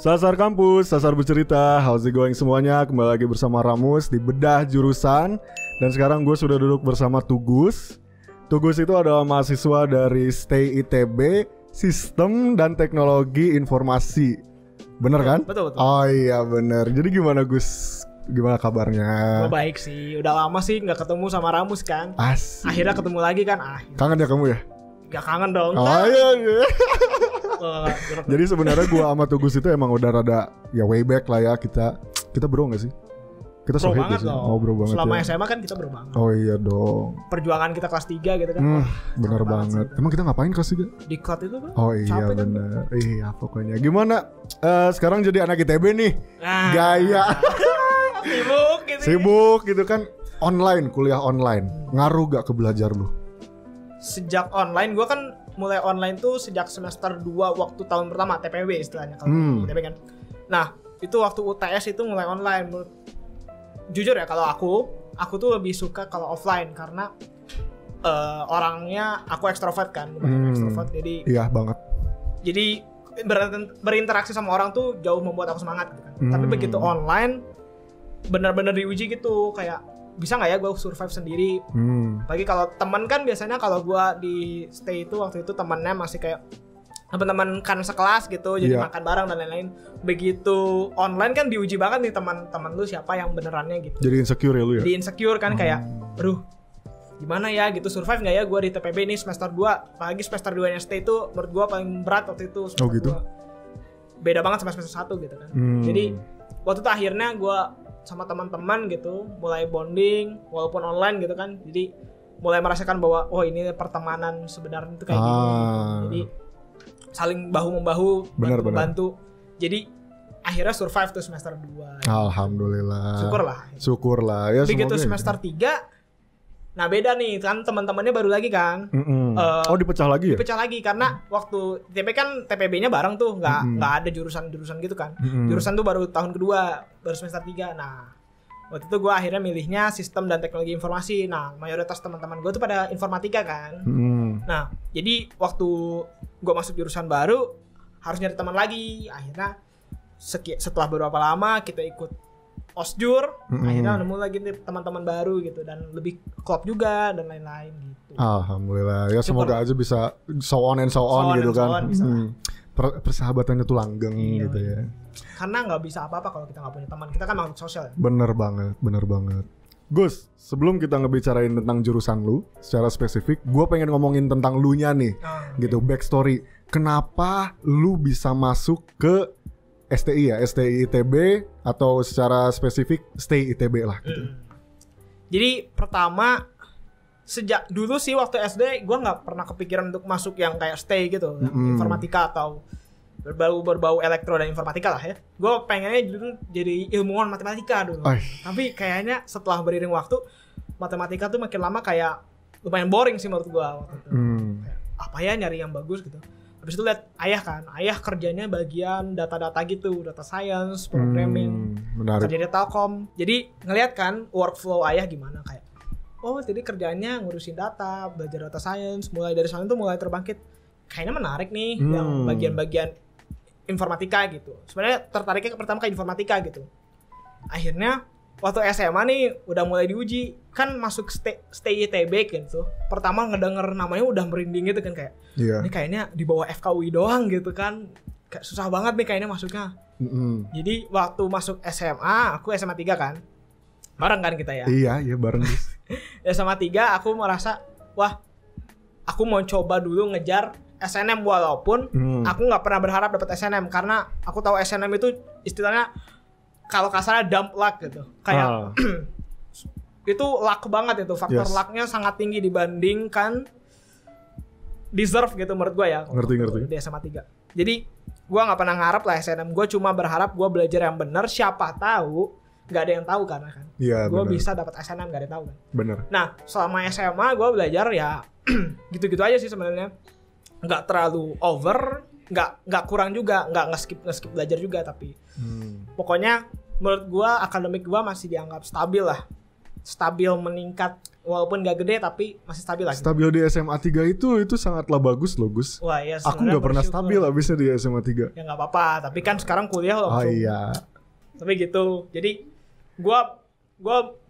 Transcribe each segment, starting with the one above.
Sasar Kampus, Sasar Bercerita. How's it going semuanya? Kembali lagi bersama Ramus di Bedah Jurusan. Dan sekarang gue sudah duduk bersama Tugus. Tugus itu adalah mahasiswa dari STAY ITB, Sistem dan Teknologi Informasi. Bener kan? Betul. Oh iya bener. Jadi gimana Gus? Gimana kabarnya? Oh, baik sih. Udah lama sih gak ketemu sama Ramus kan. Asik. Akhirnya ketemu lagi kan. Kangen ya kamu ya? Gak kangen dong. Oh iya. Jadi Jadi sebenarnya gua sama Tugus itu emang udah rada ya way back lah ya, kita bro gak sih? Kita bro sohib banget sih? loh. Oh bro banget. Selama ya. SMA kan kita bro banget. Oh iya dong. Perjuangan kita kelas 3 gitu kan. Wah, Bener capek banget. sih. Emang kita ngapain kelas 3? Di klub itu kan. Oh iya Capek kan? bener. Iya pokoknya. Gimana sekarang jadi anak ITB nih? Nah, Gaya. Sibuk gitu. Sibuk gitu kan. Online, kuliah online. Ngaruh gak ke belajar lu? Sejak online, gue kan mulai online tuh sejak semester 2 waktu tahun pertama, TPW istilahnya kalau di ITB kan. Nah, itu waktu UTS itu mulai online. Jujur ya, kalau aku tuh lebih suka kalau offline karena orangnya aku ekstrovert kan, ekstrovert, jadi Iya banget. jadi berinteraksi sama orang tuh jauh membuat aku semangat gitu kan. Tapi begitu online benar-benar diuji gitu, kayak bisa nggak ya gue survive sendiri. Lagi kalau teman kan biasanya kalau gue di stay itu waktu itu temannya masih kayak teman-teman kan sekelas gitu, jadi makan bareng dan lain-lain. Begitu online kan diuji banget nih teman-teman lu siapa yang benerannya gitu. Jadi insecure ya lu ya? Di insecure kan kayak, aduh gimana ya gitu, survive nggak ya gue di TPB ini semester 2. Apalagi semester 2 nya stay itu menurut gue paling berat waktu itu semester gitu? 2. Beda banget sama semester 1 gitu kan. Jadi waktu itu akhirnya gue sama teman-teman gitu mulai bonding walaupun online gitu kan. Jadi mulai merasakan bahwa oh ini pertemanan sebenarnya itu kayak gini gitu. Jadi saling bahu-membahu, bantu. Jadi akhirnya survive tuh semester 2. Alhamdulillah. Syukurlah. Ya begitu semoga semester 3. Nah beda nih kan, teman-temannya baru lagi kan. Oh dipecah lagi ya? Dipecah lagi karena waktu TP kan TPB-nya bareng tuh, nggak ada jurusan gitu kan. Jurusan tuh baru tahun kedua, baru semester 3. Nah waktu itu gue akhirnya milihnya Sistem dan Teknologi Informasi. Nah mayoritas teman-teman gue tuh pada informatika kan. Nah jadi waktu gue masuk jurusan baru harus nyari teman lagi. Akhirnya setelah beberapa lama kita ikut Osjur, akhirnya nemu lagi nih teman-teman baru gitu dan lebih klop juga dan lain-lain gitu. Alhamdulillah ya, semoga aja bisa so on gitu kan. Persahabatannya tuh langgeng gitu ya. Karena nggak bisa apa-apa kalau kita nggak punya teman. Kita kan makhluk sosial. Bener banget. Gus, sebelum kita ngebicarain tentang jurusan lu secara spesifik, gue pengen ngomongin tentang lu nya nih, gitu backstory. Kenapa lu bisa masuk ke STI ya, STI ITB atau secara spesifik STI ITB lah gitu. Jadi pertama sejak dulu sih waktu SD gue nggak pernah kepikiran untuk masuk yang kayak STI gitu, informatika atau berbau elektro dan informatika lah ya. Gue pengennya dulu jadi ilmuwan matematika dulu. Tapi kayaknya setelah beriring waktu matematika tuh makin lama kayak lumayan boring sih menurut gue waktu itu. Apa ya nyari yang bagus gitu. Habis itu lihat ayah kerjanya bagian data-data gitu, data science, programming, kerja di Telkom. Jadi ngelihat kan workflow ayah gimana, kayak oh jadi kerjanya ngurusin data, belajar data science, mulai dari sana tuh mulai terbangkit. Kayaknya menarik nih yang bagian-bagian informatika gitu. Sebenarnya tertariknya pertama ke informatika gitu. Akhirnya waktu SMA nih udah mulai diuji, kan masuk STI ITB gitu. Pertama ngedenger namanya udah merinding gitu kan, kayak ini kayaknya di bawah FKUI doang gitu kan. Kayak susah banget nih kayaknya masuknya. Jadi waktu masuk SMA, aku SMA 3 kan. Bareng kan kita ya? Iya bareng. SMA 3 aku merasa wah, aku mau coba dulu ngejar SNM walaupun aku nggak pernah berharap dapat SNM karena aku tahu SNM itu istilahnya kalau kasarnya dump luck gitu, kayak itu luck banget itu, faktor lucknya sangat tinggi dibandingkan deserve gitu menurut gue ya. Ngerti. Di SMA 3. Jadi gue nggak pernah ngarep lah SNM, gue cuma berharap gue belajar yang benar, siapa tahu nggak ada yang tahu karena kan. Gue bisa dapat SNM nggak ada yang tahu kan. Bener. Nah selama SMA gue belajar ya gitu-gitu aja sih sebenarnya, nggak terlalu over, nggak kurang juga, nggak nge-skip belajar juga, tapi pokoknya menurut gue akademik gue masih dianggap stabil lah stabil meningkat walaupun gak gede tapi masih stabil lah. Stabil di SMA 3 itu sangatlah bagus loh Gus. Wah iya. Aku nggak pernah stabil abisnya di SMA 3. Ya nggak apa-apa. Tapi kan sekarang kuliah Oh langsung. iya. Tapi gitu. Jadi gua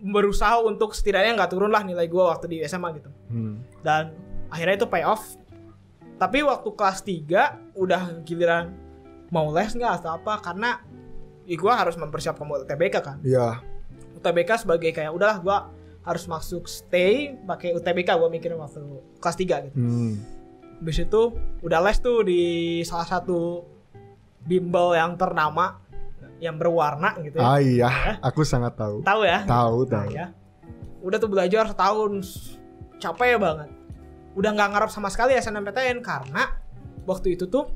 berusaha untuk setidaknya nggak turun lah nilai gua waktu di SMA gitu. Dan akhirnya itu pay off. Tapi waktu kelas 3 udah giliran mau les nggak atau apa karena gue harus mempersiapkan buat UTBK kan. Iya. UTBK sebagai kayak udahlah gue harus masuk stay pakai UTBK gue mikirin waktu kelas 3 gitu. Habis itu udah les tuh di salah satu bimbel yang ternama yang berwarna gitu ya. Ah iya, aku sangat tahu. Tahu ya? Tahu. Nah, ya. Udah tuh belajar setahun capek banget. Udah nggak ngarep sama sekali SNMPTN karena waktu itu tuh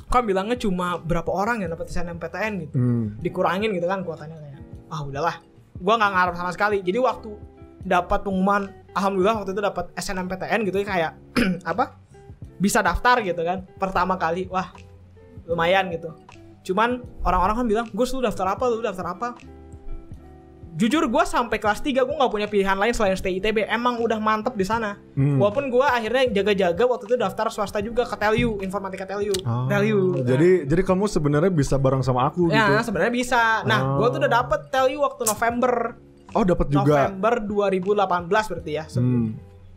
kan bilangnya cuma berapa orang yang dapat SNMPTN gitu. Dikurangin gitu kan kuotanya kayak. Udahlah. Gua nggak ngarep sama sekali. Jadi waktu dapat pengumuman, alhamdulillah waktu itu dapat SNMPTN gitu ya kayak apa? Bisa daftar gitu kan. Pertama kali, wah lumayan gitu. Cuman orang-orang kan bilang, "Gus lu daftar apa? Jujur gue sampai kelas 3 gue gak punya pilihan lain selain stay ITB. Emang udah mantep di sana. Walaupun gue akhirnya jaga-jaga waktu itu daftar swasta juga ke TELU, informatika TELU. TELU. Jadi kamu sebenarnya bisa bareng sama aku gitu. Ya, sebenarnya bisa. Nah, gue tuh udah dapet TELU waktu November. Oh, dapat juga. November 2018 berarti ya.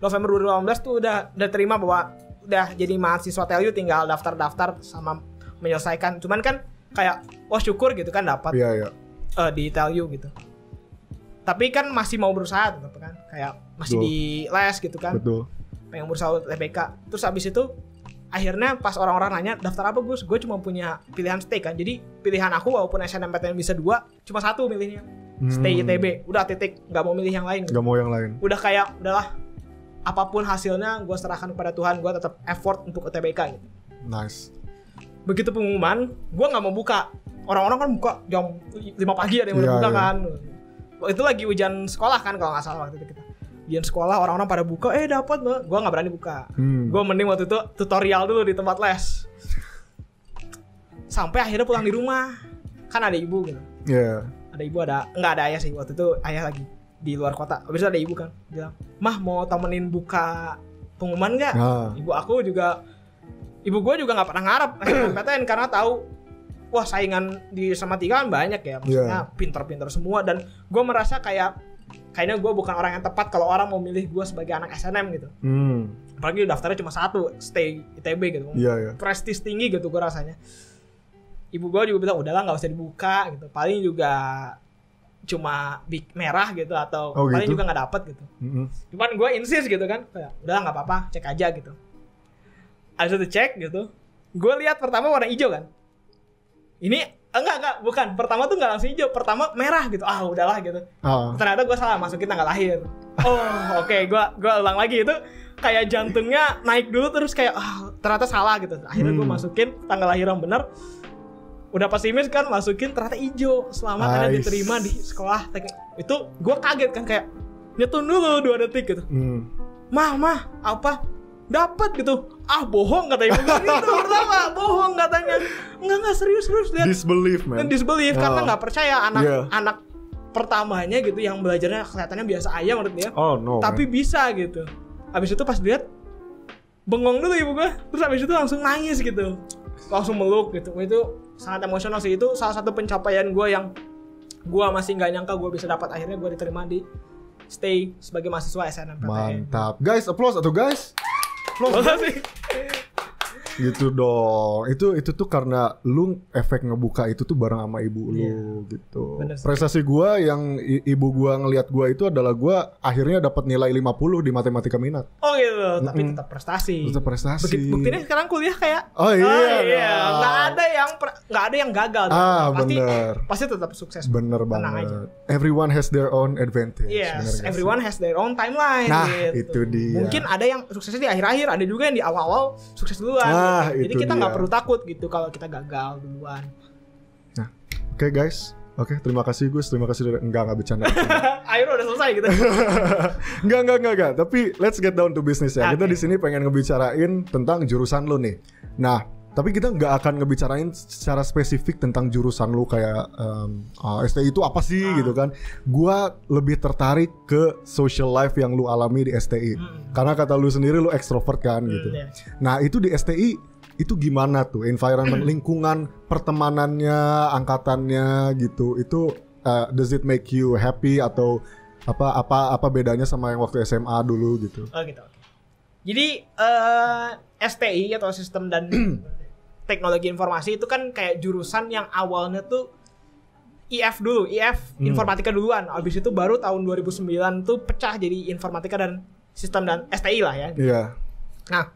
November 2018 tuh udah terima bahwa udah jadi mahasiswa TELU, tinggal daftar-daftar sama menyelesaikan. Cuman kan kayak wah syukur gitu kan dapat. Iya. Di TELU gitu. Tapi kan masih mau berusaha tetap kan, kayak masih Betul. di les gitu kan. Betul. Pengen berusaha UTBK. Terus abis itu akhirnya pas orang-orang nanya daftar apa Gus, gue cuma punya pilihan stay kan. Jadi pilihan aku walaupun SNMPTN bisa 2, cuma 1 milihnya. Stay ITB, udah titik, nggak mau milih yang lain. Nggak mau yang lain. Udah kayak udahlah, apapun hasilnya gue serahkan kepada Tuhan, gue tetap effort untuk UTBK gitu. Nice. Begitu pengumuman, gue nggak mau buka. Orang-orang kan buka jam 5 pagi ada yang udah buka kan. Itu lagi ujian sekolah kan kalau nggak salah waktu itu kita. Ujian sekolah orang-orang pada buka, dapat loh. Gue nggak berani buka. Gue mending waktu itu tutorial dulu di tempat les. Sampai akhirnya pulang di rumah. Kan ada ibu gitu. Iya. Ada ibu nggak ada ayah sih waktu itu, ayah lagi di luar kota. Habis itu ada ibu kan bilang, "Mah mau temenin buka pengumuman nggak?" Ibu gue juga nggak pernah ngarep SNMPTN karena tahu wah saingan di SMA 3 kan banyak ya, maksudnya pinter-pinter semua, dan gue merasa kayaknya gue bukan orang yang tepat kalau orang mau milih gue sebagai anak SNM gitu. Apalagi daftarnya cuma 1, stay ITB gitu. Prestis tinggi gitu gue rasanya. Ibu gue juga bilang udahlah nggak usah dibuka gitu, paling juga cuma merah gitu atau paling juga nggak dapet gitu. Cuman gue insist gitu kan, kayak udahlah nggak apa-apa, cek aja gitu. Habis itu cek gitu, gue lihat pertama warna hijau kan. Ini enggak, bukan. Pertama tuh enggak langsung hijau, pertama merah gitu. Udahlah gitu. Ternyata gue salah masukin tanggal lahir. Oke, gue ulang lagi itu kayak jantungnya naik dulu terus kayak ternyata salah gitu. Akhirnya gue masukin tanggal lahir yang benar. Udah pesimis kan, masukin ternyata hijau. Selamat Anda diterima di sekolah teknik. Itu gue kaget kan, kayak nyetung dulu 2 detik gitu. Mah, apa? Dapat gitu. Bohong katanya ibu gitu. Pertama bohong katanya. Enggak serius lihat. Disbelief man. Disbelief karena enggak percaya anak pertamanya gitu yang belajarnya kelihatannya biasa aja menurut dia. Tapi bisa gitu. Habis itu pas lihat bengong dulu ibu gua. Terus habis itu langsung nangis gitu. Langsung meluk gitu. Itu sangat emosional sih. Itu salah satu pencapaian gua yang gua masih enggak nyangka gua bisa dapat. Akhirnya gua diterima di stay sebagai mahasiswa SNMPTN. Mantap. Guys, applause atau guys? Gitu dong. Itu tuh karena lu efek ngebuka itu tuh bareng sama ibu lu gitu. Prestasi gua yang ibu gua ngelihat gua itu adalah gua akhirnya dapat nilai 50 di matematika minat. Gitu. Tapi tetap prestasi. Buktinya sekarang kuliah kayak Nggak ada yang gagal. Pasti tetap sukses. Bener banget. Everyone has their own advantage. Yes, everyone has their own timeline. Nah, gitu. Itu dia. Mungkin ada yang suksesnya di akhir-akhir, ada juga yang di awal-awal sukses duluan. Jadi kita nggak perlu takut gitu kalau kita gagal duluan. Nah, oke guys. Oke, terima kasih Gus. Terima kasih. Enggak bercanda. Akhirnya udah selesai gitu. Enggak. Tapi let's get down to business ya. Kita di sini pengen ngebicarain tentang jurusan lo nih. Nah, Tapi kita nggak akan ngebicarain secara spesifik tentang jurusan lu kayak STI itu apa sih gitu kan. Gua lebih tertarik ke social life yang lu alami di STI. Karena kata lu sendiri lu ekstrovert kan gitu. Yeah. Nah itu di STI itu gimana tuh environment, lingkungan, pertemanannya, angkatannya gitu. Itu does it make you happy atau apa bedanya sama yang waktu SMA dulu gitu? Oh gitu. Jadi STI atau Sistem dan Teknologi Informasi itu kan kayak jurusan yang awalnya tuh IF dulu, Informatika duluan. Abis itu baru tahun 2009 tuh pecah jadi Informatika dan Sistem dan STI lah ya. Iya. Nah,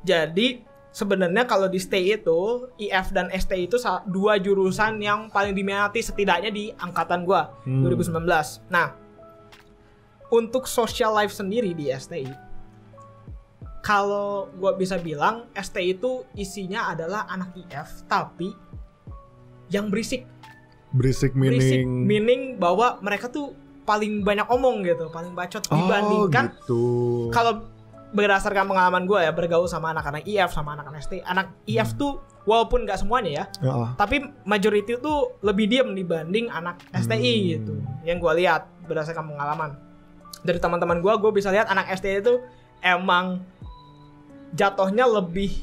jadi sebenarnya kalau di STI itu IF dan STI itu dua jurusan yang paling diminati setidaknya di angkatan gua 2019. Nah, untuk social life sendiri di STI, kalau gue bisa bilang STI itu isinya adalah anak IF tapi yang berisik meaning bahwa mereka tuh paling banyak omong gitu, paling bacot dibandingkan gitu. Kalau berdasarkan pengalaman gue ya bergaul sama anak-anak IF sama anak-anak STI, anak IF tuh walaupun nggak semuanya ya, tapi majority tuh lebih diam dibanding anak STI gitu. Yang gue lihat berdasarkan pengalaman dari teman-teman gue bisa lihat anak STI itu emang jatuhnya lebih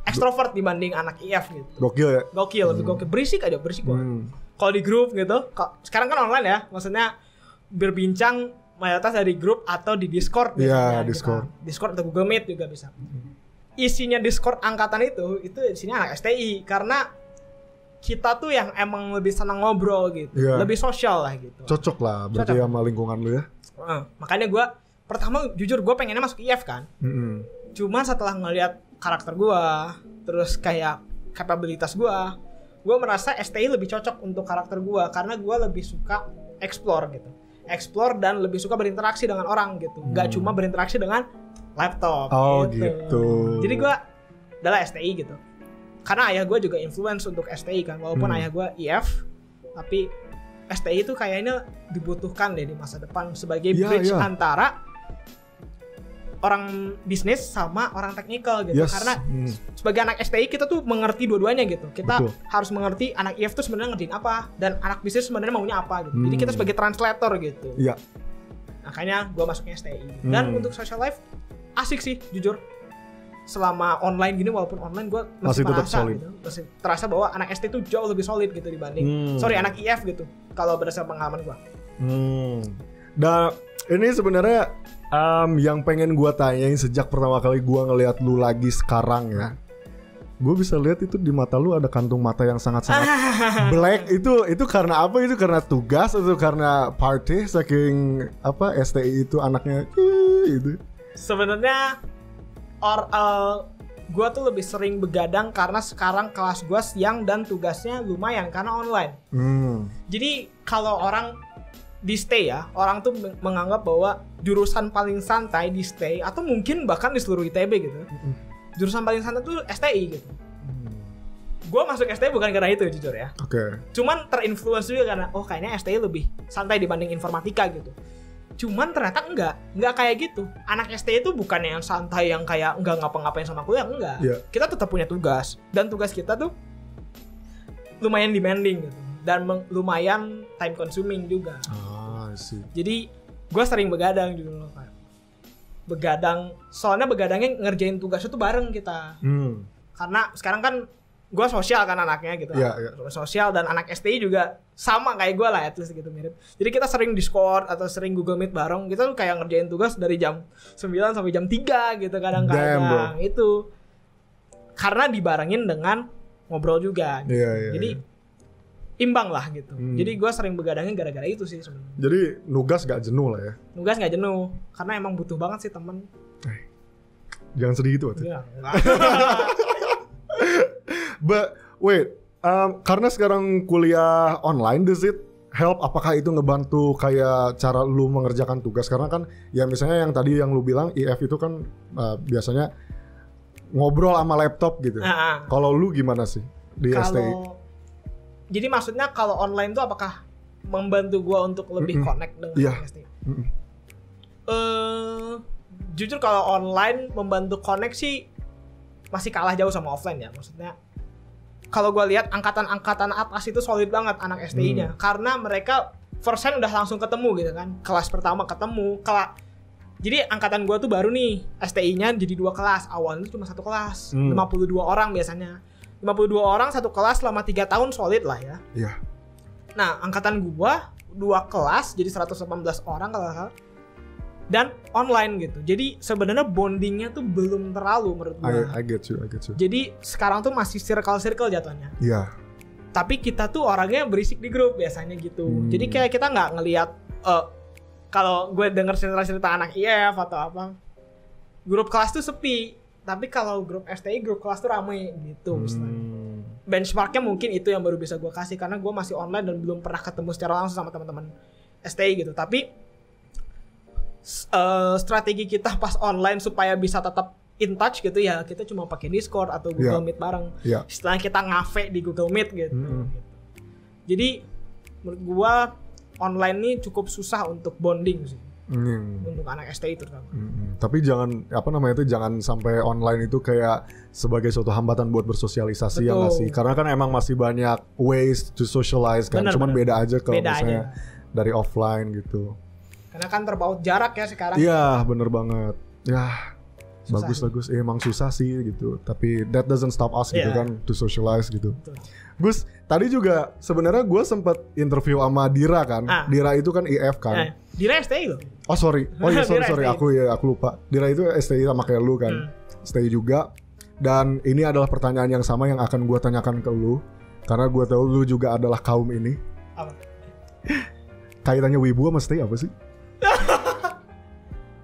ekstrovert dibanding anak IF gitu. Gokil ya? Lebih gokil. Berisik banget. Kalau di grup gitu, sekarang kan online ya, maksudnya berbincang mayoritas dari grup atau di Discord biasanya. Iya, Discord. Discord atau Google Meet juga bisa. Isinya Discord angkatan itu isinya anak STI karena kita tuh yang emang lebih senang ngobrol gitu, lebih sosial lah gitu. Cocok lah berarti sama lingkungan lu ya. Makanya gue pertama jujur gue pengennya masuk IF kan. Cuman setelah ngelihat karakter gue, terus kayak kapabilitas gue merasa STI lebih cocok untuk karakter gue karena gue lebih suka explore dan lebih suka berinteraksi dengan orang gitu, nggak cuma berinteraksi dengan laptop. Gitu. Jadi gue adalah STI gitu. Karena ayah gue juga influence untuk STI kan, walaupun ayah gue IF, tapi STI itu kayaknya dibutuhkan deh di masa depan sebagai bridge antara orang bisnis sama orang teknikal gitu. Karena sebagai anak STI kita tuh mengerti dua-duanya gitu. Kita harus mengerti anak IF tuh sebenarnya ngertiin apa dan anak bisnis sebenarnya maunya apa gitu. Jadi kita sebagai translator gitu. Iya. Makanya gue masuknya STI. Dan untuk social life asik sih jujur. Selama online gini, walaupun online gue masih merasa gitu, masih terasa bahwa anak ST itu jauh lebih solid gitu dibanding anak IF gitu kalau berdasarkan pengalaman gue. Nah ini sebenarnya yang pengen gue tanyain sejak pertama kali gue ngelihat lu lagi sekarang ya, gue bisa lihat itu di mata lu ada kantung mata yang sangat-sangat black. Itu karena apa? Itu karena tugas atau karena party saking apa STI itu anaknya gitu? Sebenarnya gue tuh lebih sering begadang karena sekarang kelas gue siang dan tugasnya lumayan karena online. Jadi kalau orang di stay ya, orang tuh menganggap bahwa jurusan paling santai di stay atau mungkin bahkan di seluruh ITB gitu, jurusan paling santai tuh STI gitu. Gue masuk STI bukan karena itu jujur ya. Cuman terinfluence juga karena kayaknya STI lebih santai dibanding informatika gitu. Cuman ternyata enggak kayak gitu. Anak STI itu bukan yang santai yang kayak enggak ngapa-ngapain sama kuliah, enggak. Kita tetap punya tugas dan tugas kita tuh lumayan demanding gitu dan lumayan time consuming juga. Jadi gue sering begadang dulu kan. Soalnya begadangnya ngerjain tugas itu bareng kita. Karena sekarang kan gue sosial kan anaknya gitu. Sosial dan anak STI juga sama kayak gue lah, at least gitu mirip. Jadi kita sering Discord atau sering Google Meet bareng. Kita tuh kayak ngerjain tugas dari jam 9 sampai jam 3 gitu kadang-kadang. Itu karena dibarengin dengan ngobrol juga gitu. Jadi imbang lah gitu. Jadi gue sering begadangnya gara-gara itu sih sebenarnya. Jadi nugas gak jenuh lah ya? Nugas gak jenuh karena emang butuh banget sih temen. Jangan sedih gitu waktu. But wait, karena sekarang kuliah online, does it help? Apakah itu ngebantu kayak cara lu mengerjakan tugas? Karena kan ya misalnya yang tadi yang lu bilang IF itu kan biasanya ngobrol sama laptop gitu. Kalau lu gimana sih di STI? Jadi maksudnya kalau online tuh apakah membantu gua untuk lebih connect dengan STI? Jujur kalau online membantu connect sih masih kalah jauh sama offline ya. Maksudnya kalau gue lihat angkatan-angkatan atas itu solid banget anak STI-nya karena mereka first hand udah langsung ketemu gitu kan. Kelas pertama ketemu, jadi angkatan gue tuh baru nih STI-nya jadi 2 kelas. Awalnya cuma 1 kelas, 52 orang biasanya. 52 orang 1 kelas selama 3 tahun solid lah ya. Iya. Nah, angkatan gue 2 kelas jadi 118 orang kalau nggak salah. Dan online gitu. Jadi sebenarnya bondingnya tuh belum terlalu menurut gue. I get you. Jadi sekarang tuh masih circle jatuhnya. Iya. Tapi kita tuh orangnya berisik di grup biasanya gitu. Jadi kayak kita nggak ngelihat kalau gue denger cerita-cerita anak IF atau apa, grup kelas tuh sepi. Tapi kalau grup STI, grup kelas tuh rame gitu. Benchmarknya mungkin itu yang baru bisa gue kasih karena gue masih online dan belum pernah ketemu secara langsung sama teman-teman STI gitu. Tapi strategi kita pas online supaya bisa tetap in touch gitu ya, kita cuma pakai Discord atau Google Meet bareng. Setelah kita ngafe di Google Meet gitu. Jadi menurut gue online ini cukup susah untuk bonding sih. Untuk anak STI terutama. Tapi jangan sampai online itu kayak sebagai suatu hambatan buat bersosialisasi. Ya nggak sih? Karena kan emang masih banyak ways to socialize kan. Cuman beda aja kalau misalnya dari offline gitu. Karena kan terpaut jarak ya sekarang. Iya, bener banget. Ya, bagus. Emang susah sih gitu. Tapi that doesn't stop us gitu kan to socialize gitu. Betul. Gus, tadi juga sebenarnya gue sempat interview sama Dira kan. Dira itu kan IF kan. Dira STI loh. Oh sorry. Sorry. Aku lupa. Dira itu STI sama kayak lu kan. STI juga. Dan ini adalah pertanyaan yang sama yang akan gue tanyakan ke lu. Karena gue tahu lu juga adalah kaum ini. Apa? Kaitannya wibu sama STI apa sih?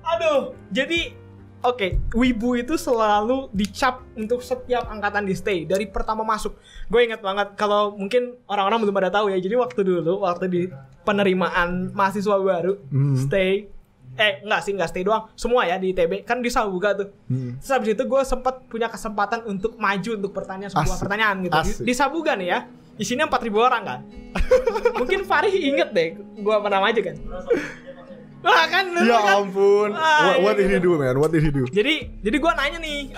Aduh, jadi wibu itu selalu dicap untuk setiap angkatan di STI dari pertama masuk. Gue ingat banget kalau mungkin orang-orang belum pada tahu ya. Jadi waktu di penerimaan mahasiswa baru STI, enggak STI doang, semua ya di ITB kan di Sabuga tuh. Terus habis itu gue sempat punya kesempatan untuk maju untuk bertanya sebuah pertanyaan gitu. Di Sabuga nih ya. Isinya 4.000 orang kan. Mungkin Farih inget deh, gue pernah maju kan. Wah kan ya ampun. What did he do man? What did he do? Jadi gue nanya nih,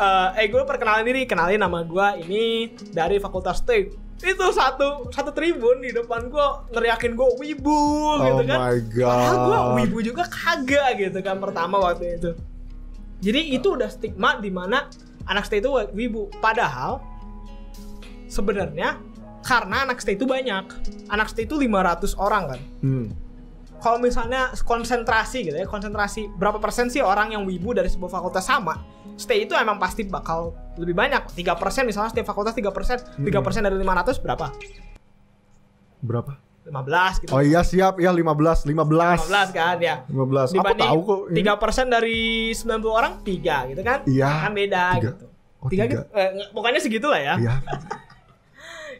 gue perkenalan diri, kenalin nama gue ini dari Fakultas TIK. Itu satu tribun di depan gue neriakin gue wibu gitu kan. Oh my god. Padahal gue wibu juga kagak gitu kan pertama waktu itu. Jadi itu udah stigma di mana anak STI itu wibu. Padahal sebenarnya karena anak STI itu banyak. Anak STI itu 500 orang kan. Kalau misalnya konsentrasi gitu ya, berapa persen sih orang yang wibu dari sebuah fakultas sama, STI itu emang pasti bakal lebih banyak. 3% misalnya setiap fakultas 3%. 3% dari 500 berapa? 15 gitu. Oh iya siap, ya 15 kan ya. 15. Dibanding aku tahu kok. 3% dari 90 orang 3 gitu kan. Iya. Kan beda 3. Gitu. 3 gitu. Pokoknya segitulah ya. Iya.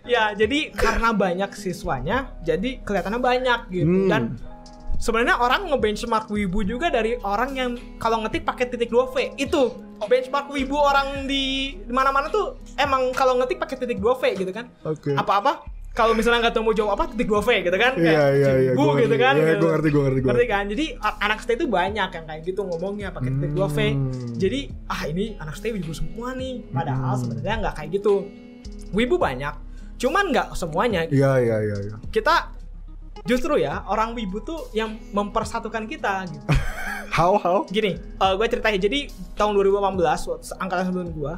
Ya, jadi karena banyak siswanya, jadi kelihatannya banyak gitu. Dan sebenarnya orang ngebenchmark wibu juga dari orang yang kalau ngetik pakai titik 2V. Itu benchmark wibu orang di mana-mana tuh emang kalau ngetik pakai titik 2V gitu kan. Apa-apa kalau misalnya nggak tahu mau jawab apa titik 2V gitu kan. Iya. Bu gitu kan. Iya, gue ngerti. Ngerti kan? Jadi anak STI itu banyak yang kayak gitu ngomongnya pakai titik 2V. Jadi ini anak STI wibu semua nih. Padahal sebenarnya nggak kayak gitu. Wibu banyak. Cuman nggak semuanya. Iya. Kita justru ya orang wibu tuh yang mempersatukan kita gitu. How? Gini, gue ceritain. Jadi tahun 2018 angkatan sebelum gue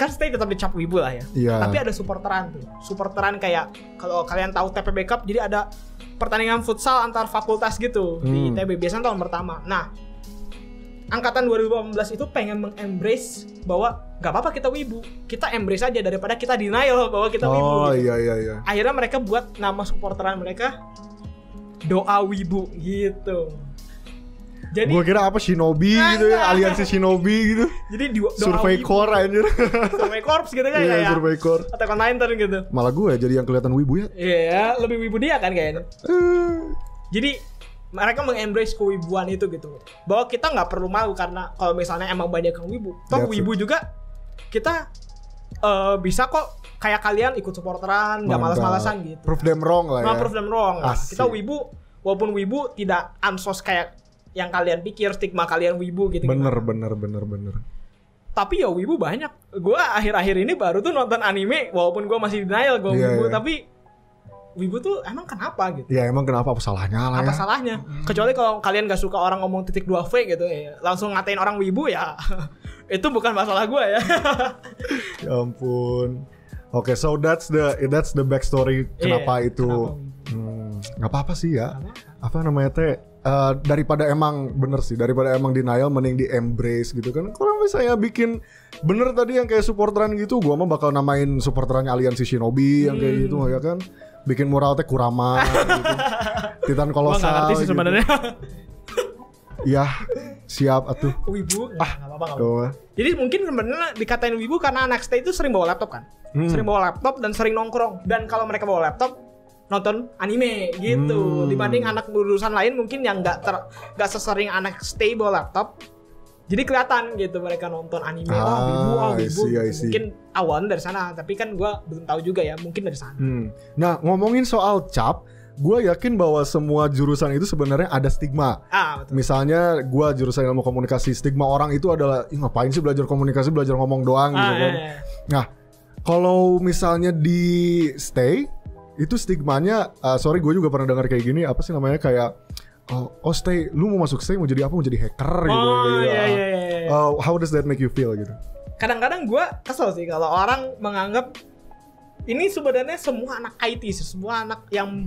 kan STI tetap dicap wibu lah ya. Tapi ada supporteran tuh. Supporteran kayak kalau kalian tahu TPB Cup, jadi ada pertandingan futsal antar fakultas gitu di ITB biasanya tahun pertama. Nah, angkatan 2018 itu pengen mengembrace bahwa gak apa-apa kita wibu, kita embrace aja daripada kita denial bahwa kita wibu. Oh gitu. Iya. Akhirnya mereka buat nama supporteran mereka Doa Wibu gitu. Jadi gua kira apa Shinobi gitu ya, aliansi Shinobi gitu. Jadi Survey Corps anjir. Survey Corps gitu kan kayak. Survey Corps. Attack on Titan gitu. Malah gue jadi yang kelihatan wibu ya. Iya, lebih wibu dia kan kayaknya. Jadi mereka mengembrace kewibuan itu gitu. Bahwa kita nggak perlu malu karena kalau misalnya emang banyak yang wibu. Toh wibu juga kita bisa kok kayak kalian ikut supporteran, nggak malas-malasan gitu. Prove them wrong lah ya. Prove them wrong. Kita wibu, walaupun wibu tidak ansos kayak yang kalian pikir, stigma kalian wibu gitu. Bener. Tapi ya wibu banyak. Gue akhir-akhir ini baru tuh nonton anime, walaupun gue masih denial gue wibu, tapi wibu tuh emang kenapa gitu? Ya emang kenapa, apa salahnya lah Apa salahnya? Kecuali kalau kalian gak suka orang ngomong titik 2 V gitu ya, langsung ngatain orang wibu ya. Itu bukan masalah gue ya. Ya ampun. Oke, so that's the backstory kenapa itu. Nggak apa-apa sih ya. Apa namanya teh? Daripada emang denial, mending di embrace gitu kan. Kalau misalnya bikin bener tadi yang kayak supporteran gitu, gua mah bakal namain supporterannya Aliansi Shinobi yang kayak gitu ya kan. Bikin mural teh Kurama gitu. Titan kolosal. Gua nggak ngerti sih sebenarnya. Ya, siap atuh. Wibu, nggak apa-apa. Jadi mungkin sebenarnya dikatain wibu karena anak stay itu sering bawa laptop kan. Sering bawa laptop dan sering nongkrong. Dan kalau mereka bawa laptop, nonton anime gitu. Dibanding anak lulusan lain mungkin yang nggak sesering anak stay bawa laptop. Jadi kelihatan gitu mereka nonton anime. Wibu. Mungkin awalnya dari sana. Tapi kan gue belum tahu juga ya. Mungkin dari sana. Nah, ngomongin soal cap, gue yakin bahwa semua jurusan itu sebenarnya ada stigma. Betul. Misalnya gue jurusan ilmu komunikasi, stigma orang itu adalah ngapain sih belajar komunikasi, belajar ngomong doang gitu kan. Nah, kalau misalnya di stay itu stigmanya, sorry gue juga pernah dengar kayak gini, apa sih namanya, kayak oh stay, lu mau masuk stay mau jadi apa, mau jadi hacker gitu. How does that make you feel gitu? Kadang-kadang gue kesel sih kalau orang menganggap ini sebenarnya semua anak IT sih, semua anak yang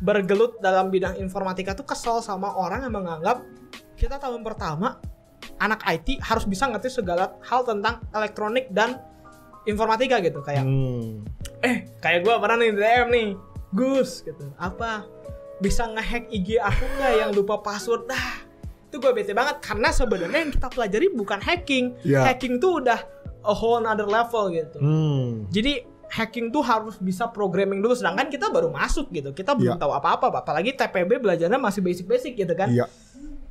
bergelut dalam bidang informatika tuh kesel sama orang yang menganggap kita tahun pertama anak IT harus bisa ngerti segala hal tentang elektronik dan informatika gitu. Kayak kayak gue pernah nih DM nih, Gus gitu, apa bisa ngehack IG aku nggak yang lupa password? Itu gue bete banget karena sebenarnya yang kita pelajari bukan hacking. Hacking tuh udah a whole another level gitu. Jadi hacking tuh harus bisa programming dulu, sedangkan kita baru masuk gitu, kita belum tahu apa-apa, apalagi TPB belajarnya masih basic-basic gitu kan.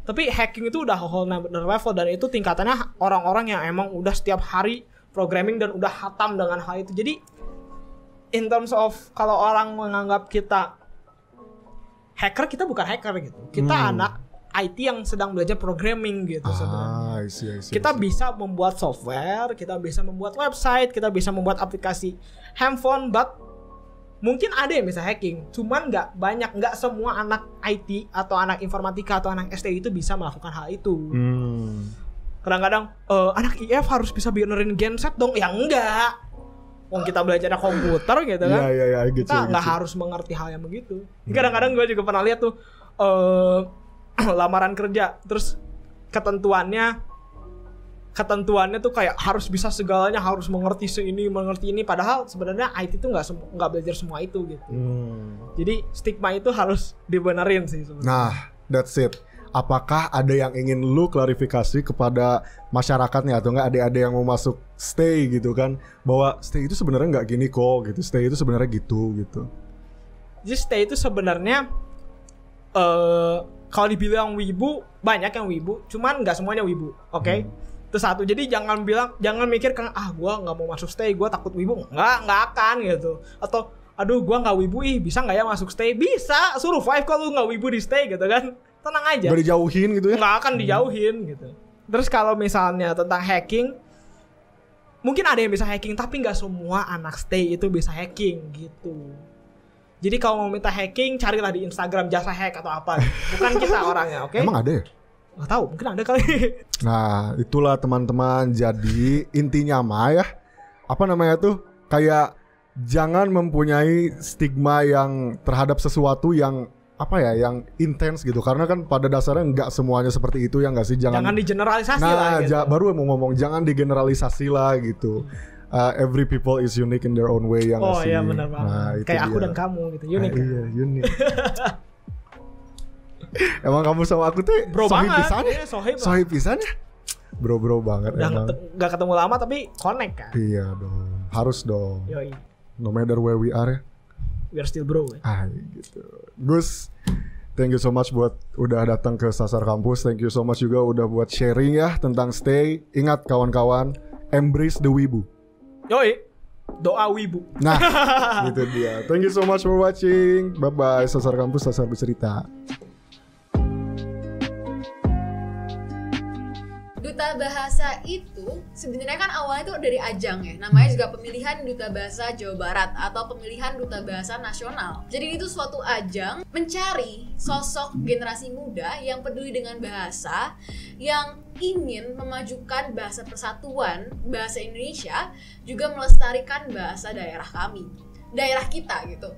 Tapi hacking itu udah whole another level, dan itu tingkatannya orang-orang yang emang udah setiap hari programming dan udah hatam dengan hal itu. Jadi in terms of kalau orang menganggap kita hacker, kita bukan hacker gitu, kita anak IT yang sedang belajar programming gitu sebenarnya. Kita bisa membuat software, kita bisa membuat website, kita bisa membuat aplikasi handphone, but mungkin ada yang bisa hacking. Cuman nggak semua anak IT atau anak informatika atau anak STI itu bisa melakukan hal itu. Kadang-kadang anak IF harus bisa benerin genset dong. Ya enggak. Wong kita belajar komputer gitu kan. Kita nggak harus mengerti hal yang begitu. Kadang-kadang gue juga pernah lihat tuh lamaran kerja, terus ketentuannya tuh kayak harus bisa segalanya, harus mengerti ini, padahal sebenarnya IT tuh nggak belajar semua itu gitu. Jadi stigma itu harus dibenerin sih sebenarnya. Nah, that's it. Apakah ada yang ingin lu klarifikasi kepada masyarakatnya atau enggak adik-adik yang mau masuk stay gitu kan, bahwa stay itu sebenarnya nggak gini kok gitu, stay itu sebenarnya gitu. Jadi stay itu sebenarnya kalau dibilang wibu, banyak yang wibu, cuman nggak semuanya wibu, oke? Itu satu. Jadi jangan mikir kan, gue nggak mau masuk stay, gue takut wibu, nggak akan gitu. Atau aduh gue nggak wibu, bisa nggak ya masuk stay? Bisa, survive kalau nggak wibu di stay gitu kan, tenang aja. Gak dijauhin gitu ya? Nggak akan dijauhin gitu. Terus kalau misalnya tentang hacking, mungkin ada yang bisa hacking, tapi nggak semua anak stay itu bisa hacking gitu. Jadi kalau mau minta hacking, carilah di Instagram jasa hack atau apa. Bukan kita orangnya, oke? Emang ada ya? Gak tahu, mungkin ada kali. Nah, itulah teman-teman. Jadi intinya mah ya, apa namanya tuh, kayak jangan mempunyai stigma yang terhadap sesuatu yang apa ya, yang intens gitu. Karena kan pada dasarnya nggak semuanya seperti itu ya nggak sih? Jangan digeneralisasi lah gitu. Baru mau ngomong, jangan digeneralisasi lah gitu. Every people is unique in their own way yang Oh iya benar banget. Nah, kayak aku dan kamu gitu, unik. Iya, unik. Emang kamu sama aku tuh bro sohib banget. Pisan ya? Sohib pisan ya? Bro banget. Udah gak ketemu lama tapi connect kan? Iya dong, harus dong. Yoi. No matter where we are ya. We are still bro ya. Gitu. Gus, thank you so much buat udah datang ke Sasar Kampus. Thank you so much juga udah buat sharing ya tentang stay. Ingat kawan-kawan, embrace the wibu. Yoi, doa wibu. Nah, gitu dia. Thank you so much for watching. Bye-bye, Sasar Kampus, Sasar Bercerita. Duta Duta Bahasa itu sebenarnya kan awalnya itu dari ajang ya, namanya juga pemilihan Duta Bahasa Jawa Barat atau pemilihan Duta Bahasa Nasional. Jadi itu suatu ajang mencari sosok generasi muda yang peduli dengan bahasa, yang ingin memajukan bahasa persatuan, bahasa Indonesia, juga melestarikan bahasa daerah kami, daerah kita gitu.